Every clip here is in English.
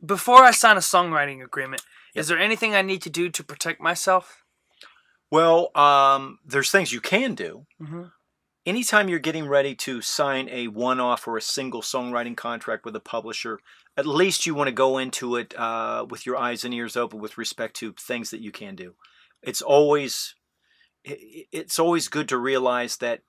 Before I sign a songwriting agreement, Yep. is there anything I need to do to protect myself? Well, there's things you can do. Mm-hmm. Anytime you're getting ready to sign a one-off or a single songwriting contract with a publisher, at least you want to go into it with your eyes and ears open with respect to things that you can do. It's always it's always good to realize that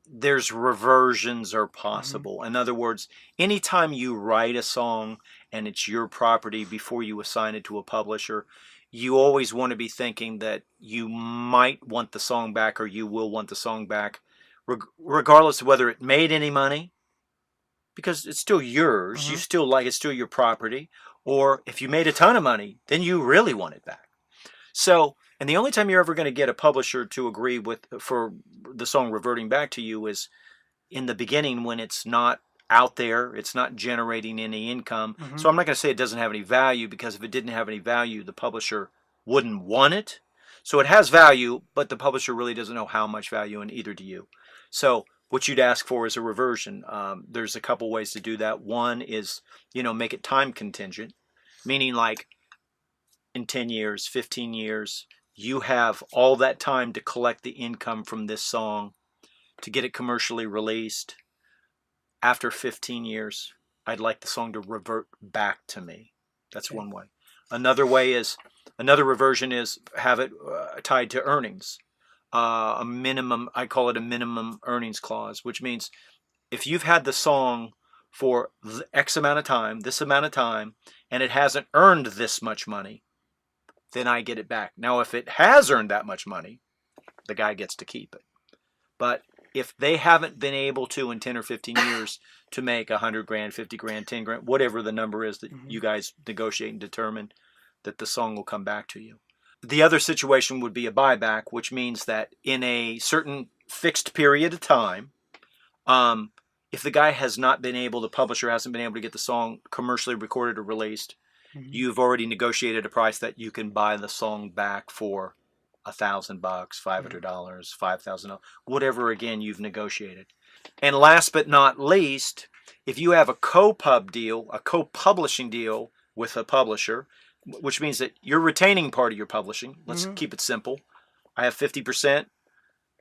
there's reversions are Mm-hmm. possible. In other words, anytime you write a song and it's your property before you assign it to a publisher, you always want to be thinking that you might want the song back or you will want the song back, regardless of whether it made any money, because it's still yours. You Mm-hmm. still like it's still your property. Or if you made a ton of money, then you really want it back. So, and the only time you're ever going to get a publisher to agree with for the song reverting back to you is in the beginning when it's not out there, it's not generating any income. Mm-hmm. So I'm not going to say it doesn't have any value, because if it didn't have any value, the publisher wouldn't want it. So it has value, but the publisher really doesn't know how much value, and either do you. So what you'd ask for is a reversion. There's a couple ways to do that. One is, make it time contingent, meaning like in 10 years, 15 years, you have all that time to collect the income from this song to get it commercially released. After 15 years, I'd like the song to revert back to me. That's Okay. one way. Another reversion is have it tied to earnings. A minimum, I call it a minimum earnings clause, which means if you've had the song for X amount of time, this amount of time, and it hasn't earned this much money, then I get it back. Now, if it has earned that much money, the guy gets to keep it. But if they haven't been able to in 10 or 15 years to make 100 grand, 50 grand, 10 grand, whatever the number is that Mm-hmm. you guys negotiate and determine, that the song will come back to you. The other situation would be a buyback, which means that in a certain fixed period of time, if the guy has not been able, the publisher hasn't been able to get the song commercially recorded or released, Mm-hmm. you've already negotiated a price that you can buy the song back for $1,000, $500, $5,000, whatever again you've negotiated. And last but not least, if you have a co-pub deal, a co-publishing deal with a publisher, which means that you're retaining part of your publishing. Let's Mm-hmm. keep it simple. I have 50%.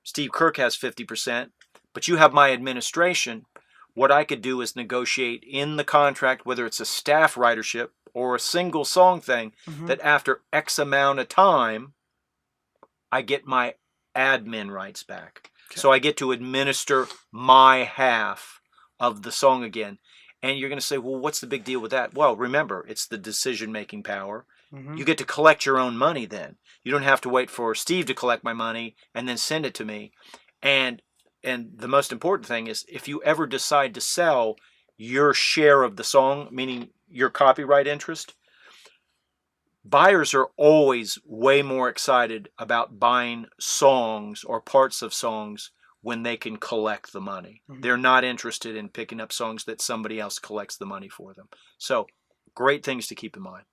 Steve Kirk has 50%, but you have my administration. What I could do is negotiate in the contract, whether it's a staff writership or a single song thing, Mm-hmm. that after X amount of time, I get my admin rights back. Okay. So I get to administer my half of the song again. And you're going to say, well, what's the big deal with that? Well, remember, it's the decision-making power. Mm-hmm. You get to collect your own money then. You don't have to wait for Steve to collect my money and then send it to me. And the most important thing is, if you ever decide to sell your share of the song, meaning your copyright interest, buyers are always way more excited about buying songs or parts of songs when they can collect the money. Mm-hmm. They're not interested in picking up songs that somebody else collects the money for them. So, great things to keep in mind.